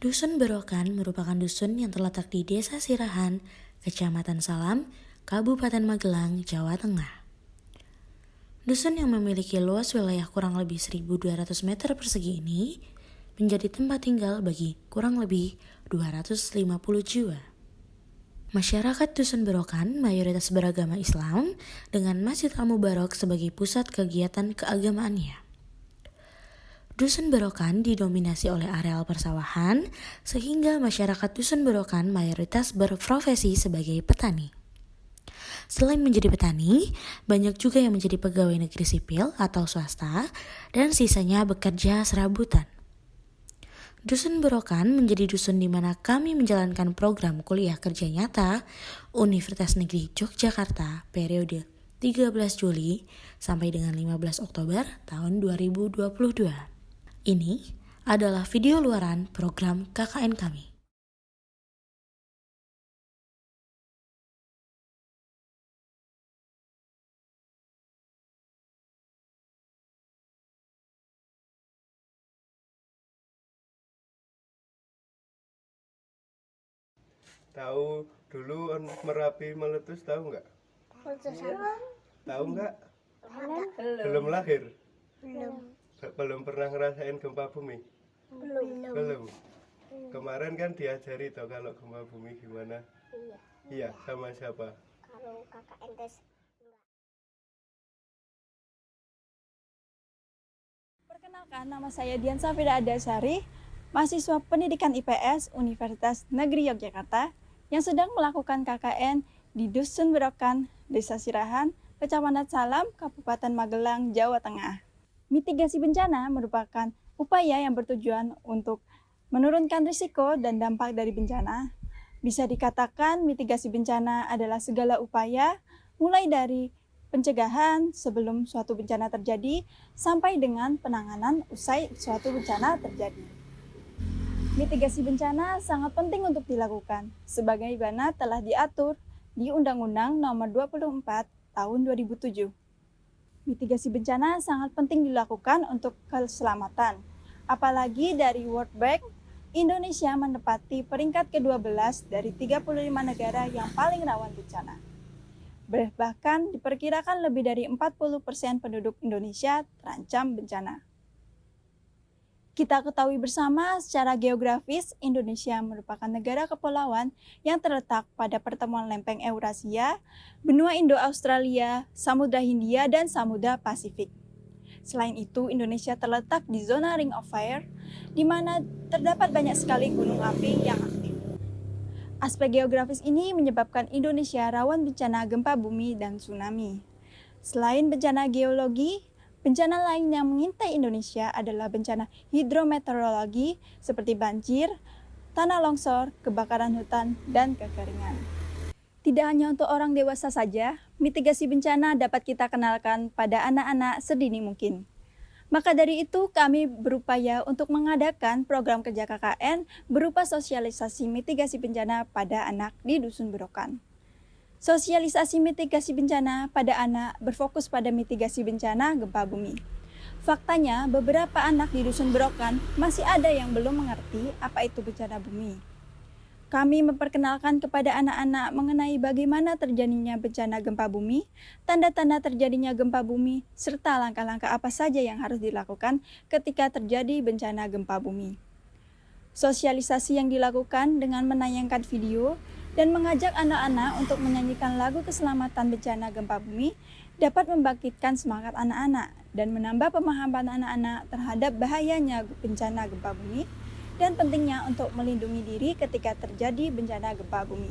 Dusun Berokan merupakan dusun yang terletak di Desa Sirahan, Kecamatan Salam, Kabupaten Magelang, Jawa Tengah. Dusun yang memiliki luas wilayah kurang lebih 1.200 meter persegi ini menjadi tempat tinggal bagi kurang lebih 250 jiwa. Masyarakat Dusun Berokan mayoritas beragama Islam dengan Masjid Al-Mubarak sebagai pusat kegiatan keagamaannya. Dusun Berokan didominasi oleh areal persawahan sehingga masyarakat Dusun Berokan mayoritas berprofesi sebagai petani. Selain menjadi petani, banyak juga yang menjadi pegawai negeri sipil atau swasta dan sisanya bekerja serabutan. Dusun Berokan menjadi dusun di mana kami menjalankan program kuliah kerja nyata Universitas Negeri Yogyakarta periode 13 Juli sampai dengan 15 Oktober tahun 2022. Ini adalah video luaran program KKN kami. Tahu dulu Merapi meletus, tahu nggak? Tahu nggak? Belum lahir? Belum pernah ngerasain gempa bumi? Belum. Kemarin kan diajari toh kalau gempa bumi gimana? Iya, sama siapa? Kalau KKN tes. Perkenalkan, nama saya Dian Safira Adasari, mahasiswa pendidikan IPS Universitas Negeri Yogyakarta yang sedang melakukan KKN di Dusun Berokan, Desa Sirahan, Kecamatan Salam, Kabupaten Magelang, Jawa Tengah. Mitigasi bencana merupakan upaya yang bertujuan untuk menurunkan risiko dan dampak dari bencana. Bisa dikatakan mitigasi bencana adalah segala upaya mulai dari pencegahan sebelum suatu bencana terjadi sampai dengan penanganan usai suatu bencana terjadi. Mitigasi bencana sangat penting untuk dilakukan, sebagaimana telah diatur di Undang-Undang Nomor 24 Tahun 2007. Mitigasi bencana sangat penting dilakukan untuk keselamatan, apalagi dari World Bank, Indonesia menempati peringkat ke-12 dari 35 negara yang paling rawan bencana. Bahkan diperkirakan lebih dari 40% penduduk Indonesia terancam bencana. Kita ketahui bersama secara geografis, Indonesia merupakan negara kepulauan yang terletak pada pertemuan lempeng Eurasia, benua Indo-Australia, Samudra Hindia, dan Samudra Pasifik. Selain itu, Indonesia terletak di zona Ring of Fire, di mana terdapat banyak sekali gunung api yang aktif. Aspek geografis ini menyebabkan Indonesia rawan bencana gempa bumi dan tsunami. Selain bencana geologi, bencana lain yang mengintai Indonesia adalah bencana hidrometeorologi seperti banjir, tanah longsor, kebakaran hutan, dan kekeringan. Tidak hanya untuk orang dewasa saja, mitigasi bencana dapat kita kenalkan pada anak-anak sedini mungkin. Maka dari itu, kami berupaya untuk mengadakan program kerja KKN berupa sosialisasi mitigasi bencana pada anak di Dusun Berokan. Sosialisasi mitigasi bencana pada anak berfokus pada mitigasi bencana gempa bumi. Faktanya, beberapa anak di Dusun Berokan masih ada yang belum mengerti apa itu bencana bumi. Kami memperkenalkan kepada anak-anak mengenai bagaimana terjadinya bencana gempa bumi, tanda-tanda terjadinya gempa bumi, serta langkah-langkah apa saja yang harus dilakukan ketika terjadi bencana gempa bumi. Sosialisasi yang dilakukan dengan menayangkan video dan mengajak anak-anak untuk menyanyikan lagu keselamatan bencana gempa bumi dapat membangkitkan semangat anak-anak dan menambah pemahaman anak-anak terhadap bahayanya bencana gempa bumi dan pentingnya untuk melindungi diri ketika terjadi bencana gempa bumi.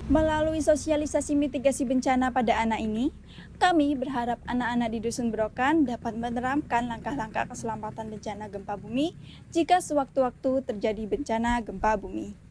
Melalui sosialisasi mitigasi bencana pada anak ini, kami berharap anak-anak di Dusun Berokan dapat menerapkan langkah-langkah keselamatan bencana gempa bumi jika sewaktu-waktu terjadi bencana gempa bumi.